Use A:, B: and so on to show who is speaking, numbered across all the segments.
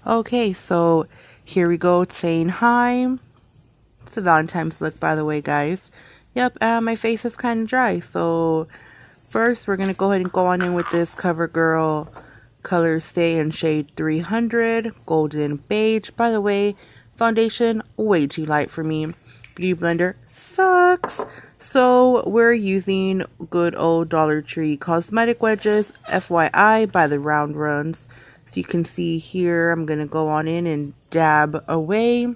A: Okay, so here we go, saying hi. It's a Valentine's look, by the way, guys. Yep, my face is kind of dry, so first we're going to go ahead and go on in with this CoverGirl Color Stay in Shade 300 Golden Beige. By the way, foundation way too light for me. Beauty blender sucks. So we're using good old Dollar Tree cosmetic wedges, FYI, by the Round Runs. So you can see here, I'm going to go on in and dab away.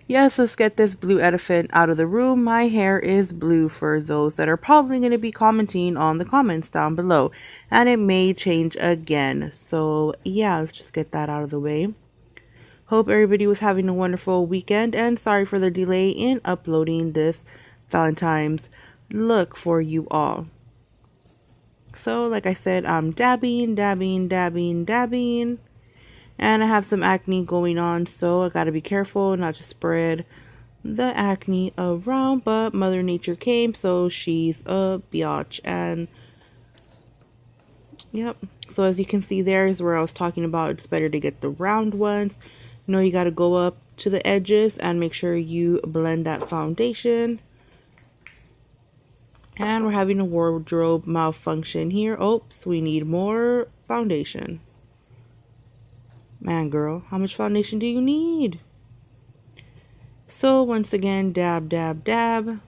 A: Yes, let's get this blue elephant out of the room. My hair is blue for those that are probably going to be commenting on the comments down below. And it may change again. So yeah, let's just get that out of the way. Hope everybody was having a wonderful weekend. And sorry for the delay in uploading this Valentine's look for you all. So like I said, I'm dabbing. And I have some acne going on, so I gotta be careful not to spread the acne around. But Mother Nature came, so she's a biatch. And yep, so as you can see, there is where I was talking about it's better to get the round ones. You know, you gotta go up to the edges and make sure you blend that foundation. And we're having a wardrobe malfunction here. Oops, we need more foundation. Man, girl, how much foundation do you need? So once again, dab. If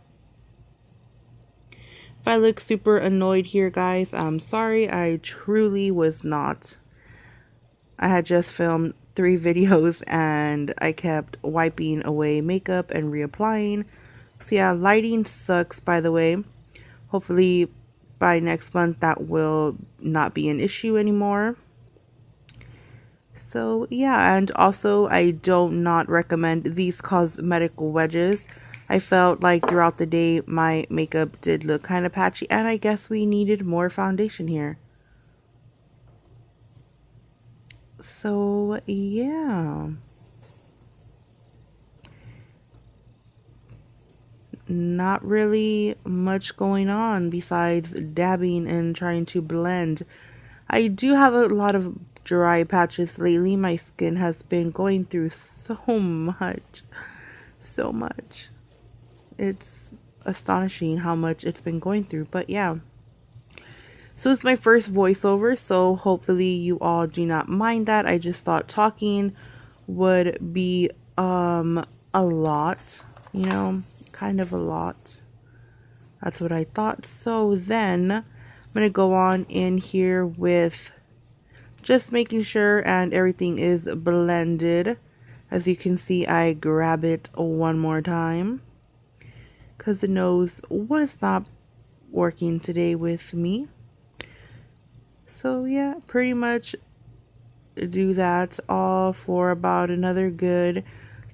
A: I look super annoyed here, guys, I'm sorry. I truly was not. I had just filmed 3 videos and I kept wiping away makeup and reapplying. So yeah, lighting sucks, by the way. Hopefully by next month that will not be an issue anymore. So yeah, and also I do not recommend these cosmetic wedges. I felt like throughout the day my makeup did look kind of patchy, and I guess we needed more foundation here. So yeah. Not really much going on besides dabbing and trying to blend. I do have a lot of dry patches lately. My skin has been going through so much. It's astonishing how much it's been going through. But yeah. So it's my first voiceover, so hopefully you all do not mind that. I just thought talking would be a lot, you know, kind of a lot. That's what I thought. So then I'm going to go on in here with just making sure and everything is blended. As you can see, I grab it one more time because the nose was not working today with me. So yeah, pretty much do that all for about another good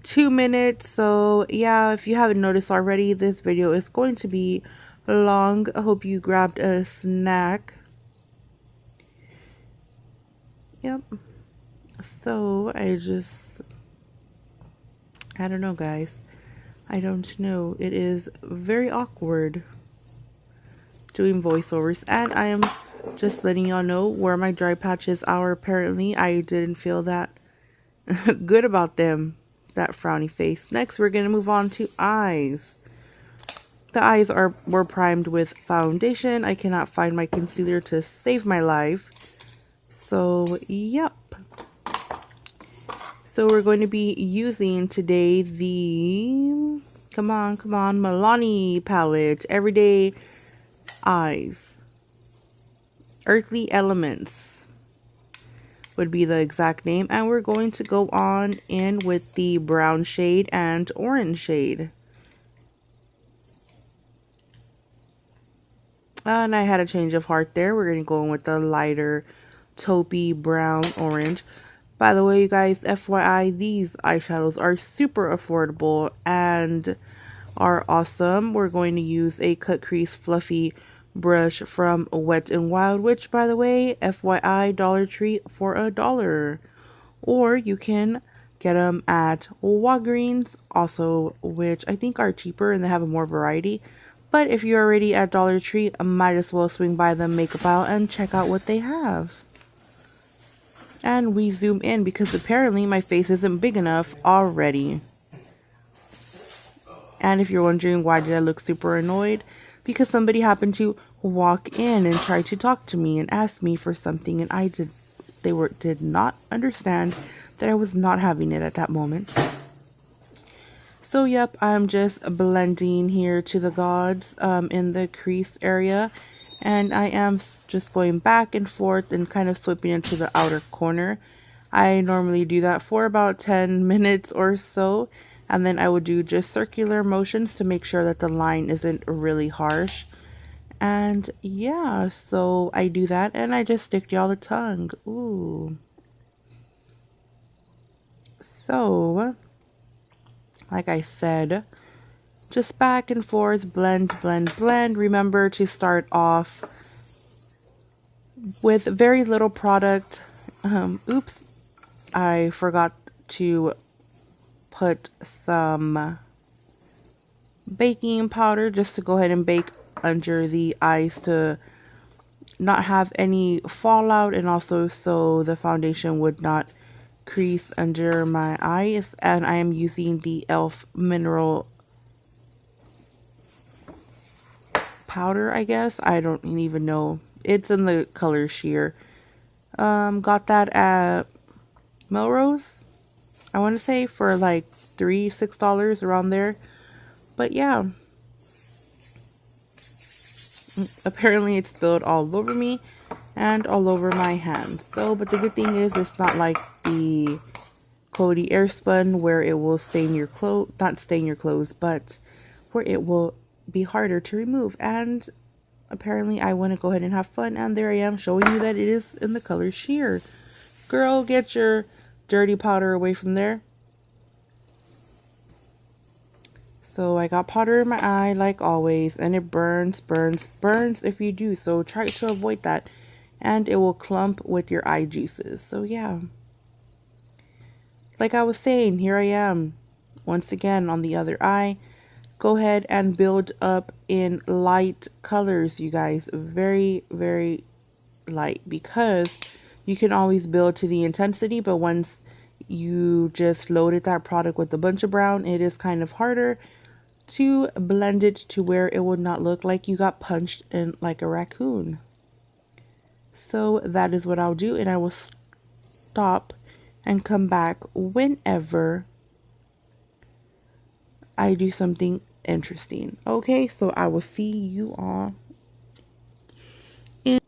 A: 2 minutes. So yeah, if you haven't noticed already, this video is going to be long. I hope you grabbed a snack. Yep. So I don't know, guys. I don't know. It is very awkward doing voiceovers, and I am just letting y'all know where my dry patches are. Apparently, I didn't feel that good about them. That frowny face. Next, we're gonna move on to eyes. The eyes were primed with foundation. I cannot find my concealer to save my life. So, yep. So we're going to be using today the come on Milani palette, Everyday Eyes. Earthly Elements would be the exact name, and we're going to go on in with the brown shade and orange shade. And I had a change of heart there. We're going to go in with the lighter taupey brown orange. By the way, you guys, FYI, these eyeshadows are super affordable and are awesome. We're going to use a cut crease fluffy brush from Wet n Wild, which, by the way, FYI, Dollar Tree for $1. Or you can get them at Walgreens, also, which I think are cheaper and they have more variety. But if you're already at Dollar Tree, I might as well swing by the makeup aisle and check out what they have. And we zoom in because apparently my face isn't big enough already. And if you're wondering why did I look super annoyed, because somebody happened to walk in and try to talk to me and ask me for something, and did not understand that I was not having it at that moment. So yep, I'm just blending here to the gods in the crease area, and I am just going back and forth and kind of sweeping into the outer corner. I normally do that for about 10 minutes or so, and then I would do just circular motions to make sure that the line isn't really harsh. And yeah, so I do that and I just stick y'all the tongue. Ooh. So, like I said, just back and forth, blend, blend, blend. Remember to start off with very little product. Oops, I forgot to put some baking powder just to go ahead and bake under the eyes to not have any fallout, and also so the foundation would not crease under my eyes. And I am using the e.l.f. mineral powder, I guess. I don't even know. It's in the color sheer. Got that at Melrose, I want to say, for like $6 around there. But yeah, apparently it spilled all over me and all over my hands. So, but the good thing is it's not like the Cody Airspun where it will stain your clothes, not stain your clothes, but where it will be harder to remove. And apparently I want to go ahead and have fun, and there I am showing you that it is in the color sheer. Girl, get your dirty powder away from there. So I got powder in my eye like always, and it burns, burns, burns if you do. So try to avoid that, and it will clump with your eye juices. So yeah, like I was saying, here I am once again on the other eye. Go ahead and build up in light colors, you guys. Very, very light, because you can always build to the intensity, but once you just loaded that product with a bunch of brown, it is kind of harder to blend it to where it would not look like you got punched in like a raccoon. So that is what I'll do, and I will stop and come back whenever I do something interesting. Okay, so I will see you all in.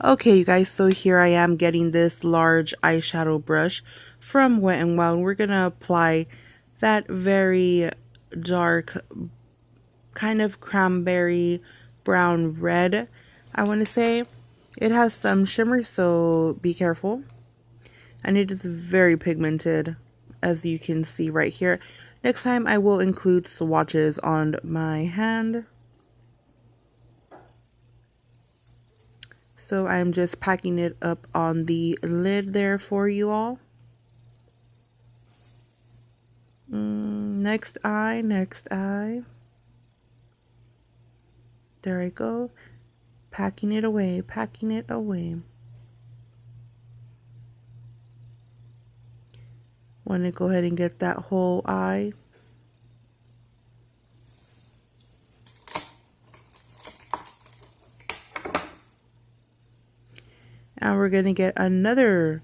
A: Okay, you guys, so here I am getting this large eyeshadow brush from Wet n Wild. We're gonna apply that very dark kind of cranberry brown red, I want to say. It has some shimmer, so be careful. And it is very pigmented, as you can see right here. Next time I will include swatches on my hand. So I'm just packing it up on the lid there for you all. Next eye, next eye. There I go. Packing it away, packing it away. Want to go ahead and get that whole eye. And we're going to get another.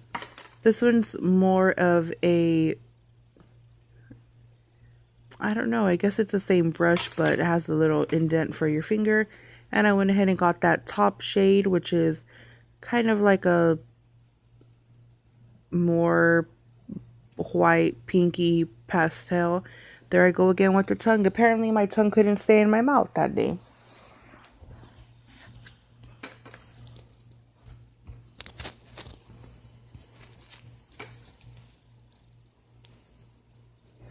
A: This one's more of a, I don't know, I guess it's the same brush, but it has a little indent for your finger. And I went ahead and got that top shade, which is kind of like a more white, pinky pastel. There I go again with the tongue. Apparently my tongue couldn't stay in my mouth that day.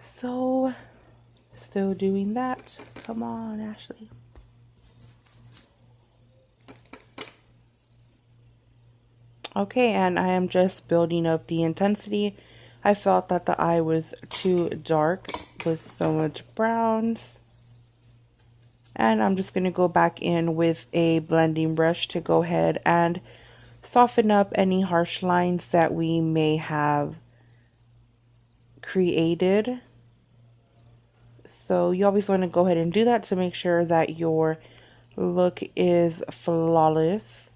A: So, still doing that. Come on, Ashley. Okay, and I am just building up the intensity. I felt that the eye was too dark with so much browns. And I'm just going to go back in with a blending brush to go ahead and soften up any harsh lines that we may have created. So you always want to go ahead and do that to make sure that your look is flawless.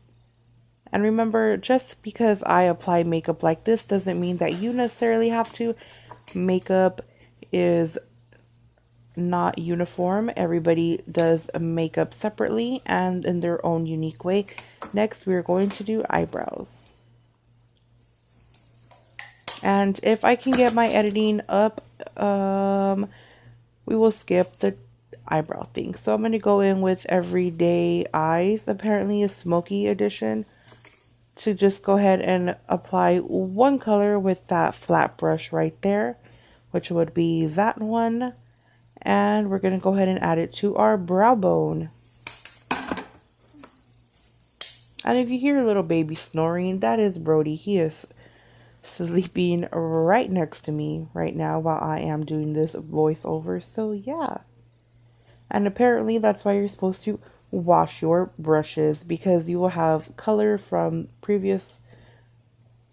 A: And remember, just because I apply makeup like this doesn't mean that you necessarily have to. Makeup is not uniform. Everybody does makeup separately and in their own unique way. Next, we're going to do eyebrows. And if I can get my editing up, we will skip the eyebrow thing. So I'm going to go in with Everyday Eyes, apparently a smoky edition, to just go ahead and apply one color with that flat brush right there, which would be that one. And we're going to go ahead and add it to our brow bone. And if you hear a little baby snoring, that is Brody. He is sleeping right next to me right now while I am doing this voiceover. So yeah. And apparently that's why you're supposed to wash your brushes, because you will have color from previous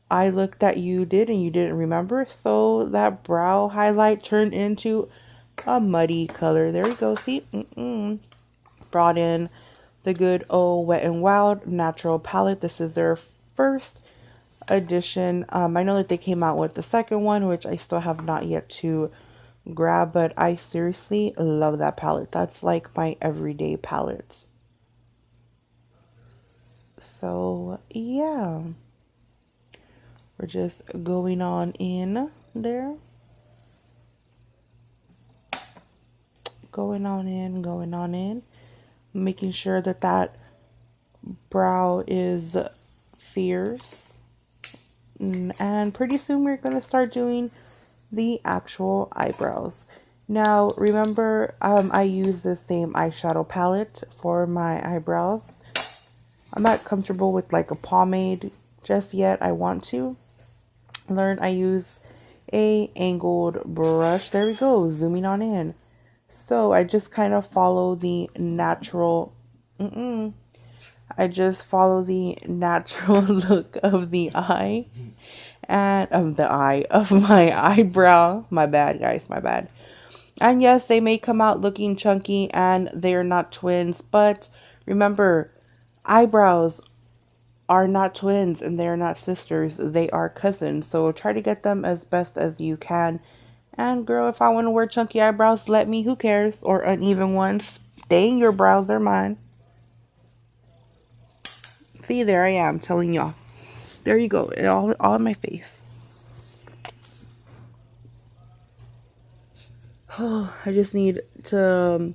A: eye look that you did and you didn't remember. So that brow highlight turned into a muddy color. There we go. See? Brought in the good old Wet n Wild natural palette. This is their first edition. I know that they came out with the second one, which I still have not yet to grab, but I seriously love that palette. That's like my everyday palette. So yeah, we're just going on in there, going on in, making sure that that brow is fierce. And pretty soon we're going to start doing the actual eyebrows. Now remember, I use the same eyeshadow palette for my eyebrows. I'm not comfortable with like a pomade just yet. I want to learn. I use a angled brush. There we go, zooming on in. So I just kind of follow the natural I just follow the natural look of the eye and of the eye of my eyebrow. My bad, guys, my bad. And yes, they may come out looking chunky and they're not twins, but remember, eyebrows are not twins and they're not sisters. They are cousins. So try to get them as best as you can. And girl, if I want to wear chunky eyebrows, let me. Who cares? Or uneven ones. Dang, your brows are mine. See, there I am telling y'all. There you go. It all in my face. Oh, I just need to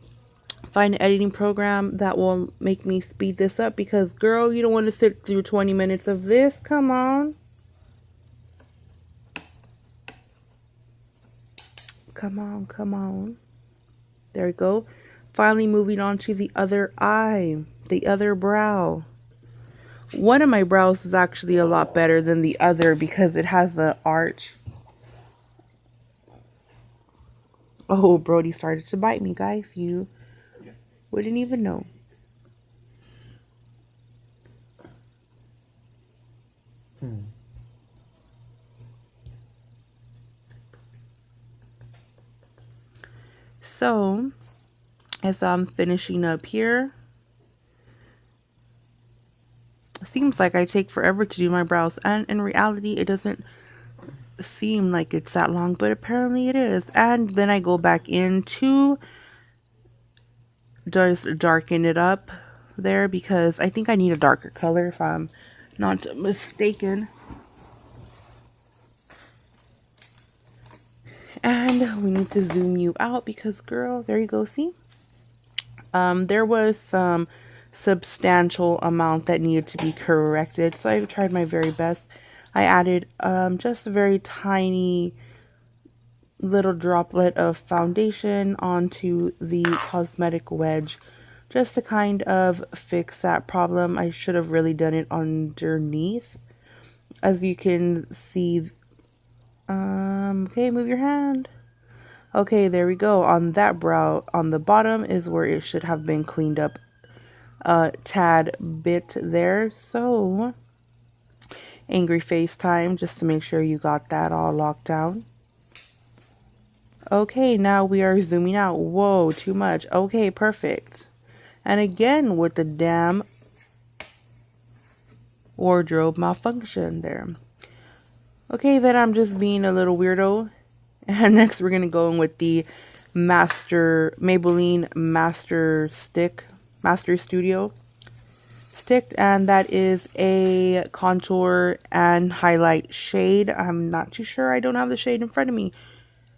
A: find an editing program that will make me speed this up, because girl, you don't want to sit through 20 minutes of this. Come on. Come on, come on. There we go. Finally moving on to the other eye, the other brow. One of my brows is actually a lot better than the other because it has an arch. Oh, Brody started to bite me, guys. You wouldn't even know. So, as I'm finishing up here, seems like I take forever to do my brows, and in reality it doesn't seem like it's that long, but apparently it is. And then I go back in to just darken it up there because I think I need a darker color if I'm not mistaken. And we need to zoom you out because, girl, there you go, see? There was some substantial amount that needed to be corrected, so I tried my very best. I added just a very tiny little droplet of foundation onto the cosmetic wedge just to kind of fix that problem. I should have really done it underneath. As you can see, okay, move your hand. Okay, there we go. On that brow, on the bottom is where it should have been cleaned up a tad bit there. So, angry face time just to make sure you got that all locked down. Okay, now we are zooming out. Whoa, too much. Okay, perfect. And again with the damn wardrobe malfunction there. Okay, then I'm just being a little weirdo. And next we're going to go in with the Maybelline Master Studio stick. And that is a contour and highlight shade. I'm not too sure. I don't have the shade in front of me.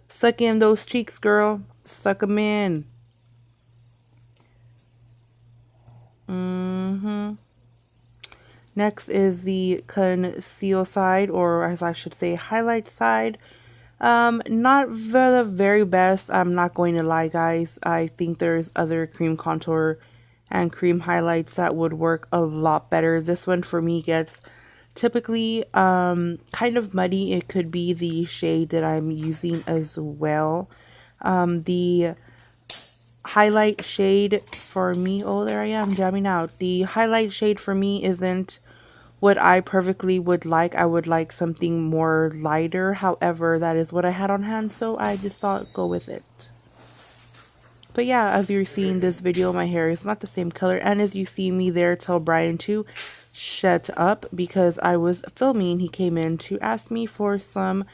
A: Suck in those cheeks, girl. Suck them in. Next is the conceal side, or as I should say, highlight side. Not the very best. I'm not going to lie, guys. I think there's other cream contour and cream highlights that would work a lot better. This one for me gets typically kind of muddy. It could be the shade that I'm using as well. The highlight shade for me, oh, there I am jamming out. The highlight shade for me isn't what I perfectly would like. I would like something more lighter. However, that is what I had on hand, so I just thought go with it. But yeah, as you're seeing this video, my hair is not the same color. And as you see me there tell Brian to shut up because I was filming, he came in to ask me for some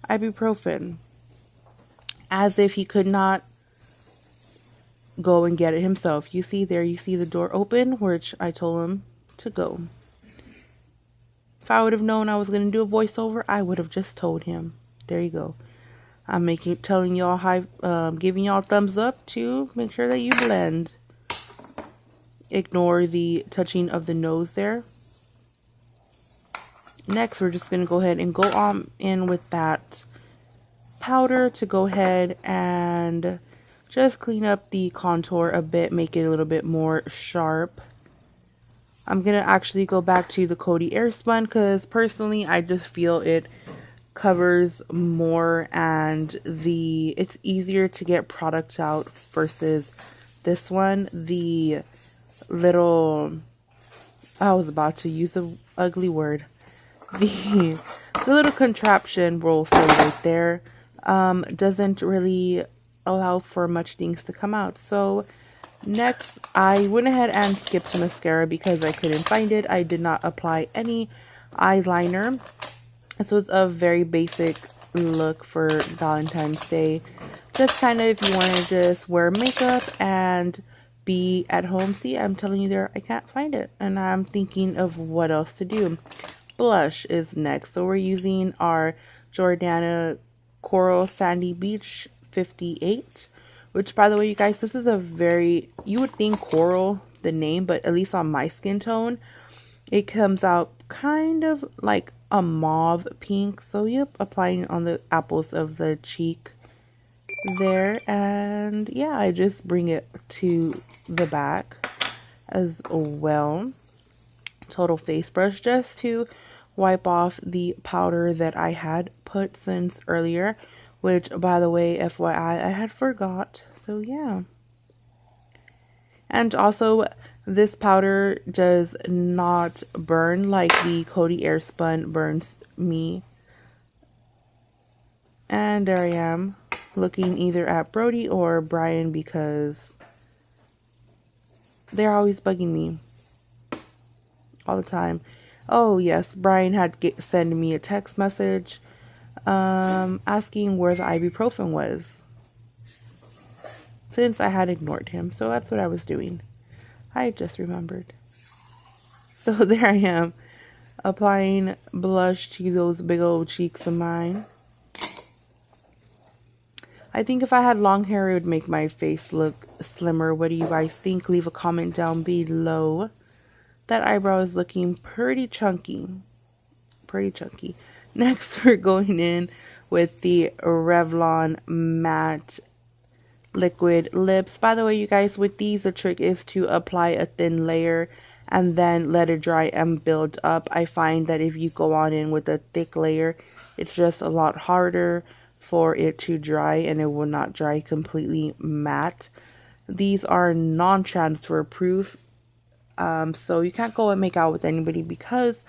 A: ibuprofen. As if he could not go and get it himself. You see there, you see the door open, which I told him to go. If I would have known I was going to do a voiceover, I would have just told him. There you go. I'm telling y'all giving y'all thumbs up to make sure that you blend. Ignore the touching of the nose there. Next, we're just going to go ahead and go on in with that powder to go ahead and just clean up the contour a bit, make it a little bit more sharp. I'm going to actually go back to the Coty Airspun because personally I just feel it covers more and it's easier to get products out versus this one. The little, I was about to use an ugly word. The little contraption, we'll say right there, doesn't really allow for much things to come out. So next, I went ahead and skipped mascara because I couldn't find it. I did not apply any eyeliner. This was a very basic look for Valentine's Day. Just kind of if you want to just wear makeup and be at home. See, I'm telling you there, I can't find it. And I'm thinking of what else to do. Blush is next. So we're using our Jordana Coral Sandy Beach 58. Which, by the way, you guys, this is a very, you would think coral, the name, but at least on my skin tone, it comes out kind of like a mauve pink. So, yep, applying it on the apples of the cheek there. And, yeah, I just bring it to the back as well. Total face brush just to wipe off the powder that I had put since earlier. Which, by the way, FYI, I had forgot. So, yeah. And also, this powder does not burn like the Coty Airspun burns me. And there I am, looking either at Brody or Brian because they're always bugging me. all the time. Oh yes, Brian had sent me a text message asking where the ibuprofen was, since I had ignored him. So that's what I was doing. I just remembered. So there I am, applying blush to those big old cheeks of mine. I think if I had long hair, it would make my face look slimmer. What do you guys think? Leave a comment down below. That eyebrow is looking pretty chunky. Pretty chunky. Next, we're going in with the Revlon Matte Liquid Lips. By the way, you guys, with these, the trick is to apply a thin layer and then let it dry and build up. I find that if you go on in with a thick layer, it's just a lot harder for it to dry, and it will not dry completely matte. These are non-transfer proof, so you can't go and make out with anybody because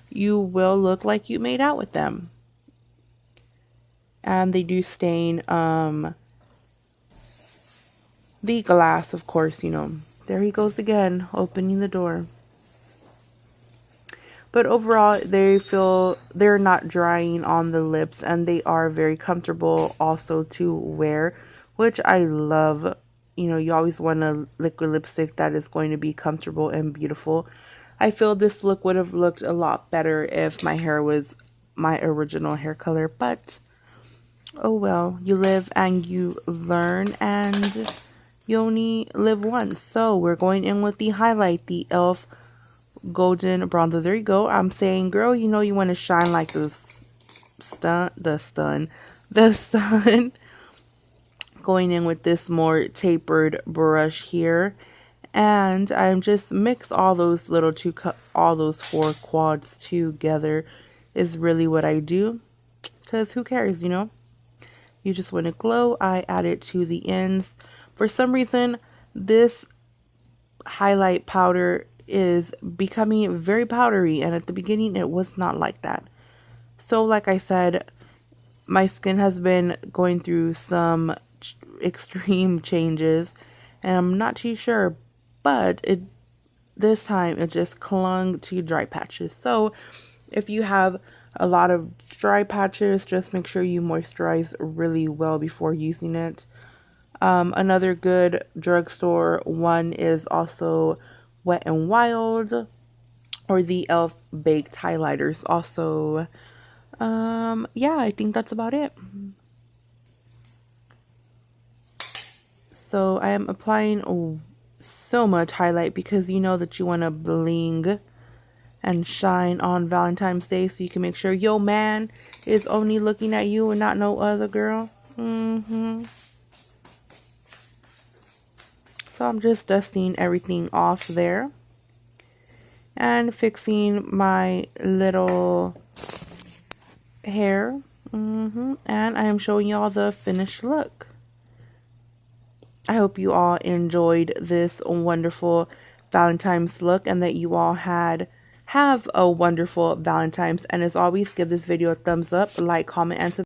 A: you will look like you made out with them. And they do stain the glass, of course, you know. There he goes again, opening the door. But overall, they're not drying on the lips, and they are very comfortable also to wear, which I love. You know, you always want a liquid lipstick that is going to be comfortable and beautiful. I feel this look would have looked a lot better if my hair was my original hair color, but oh well, you live and you learn, and you only live once. So we're going in with the highlight, the e.l.f. golden bronzer. There you go. I'm saying, girl, you know you want to shine like the sun. Going in with this more tapered brush here, and I'm just mix all those all those four quads together is really what I do, because who cares, you know? You just want to glow. I add it to the ends. For some reason, this highlight powder is becoming very powdery, and at the beginning it was not like that. So like I said, my skin has been going through some extreme changes, and I'm not too sure, but this time it just clung to dry patches. So if you have a lot of dry patches, just make sure you moisturize really well before using it. Another good drugstore one is also Wet n Wild, or the e.l.f. baked highlighters. Also, yeah, I think that's about it. So I am applying so much highlight because you know that you want to bling and shine on Valentine's Day, so you can make sure your man is only looking at you and not no other girl. So I'm just dusting everything off there and fixing my little hair. And I am showing y'all the finished look. I hope you all enjoyed this wonderful Valentine's look, and that you all have a wonderful Valentine's. And as always, give this video a thumbs up, like, comment, and subscribe.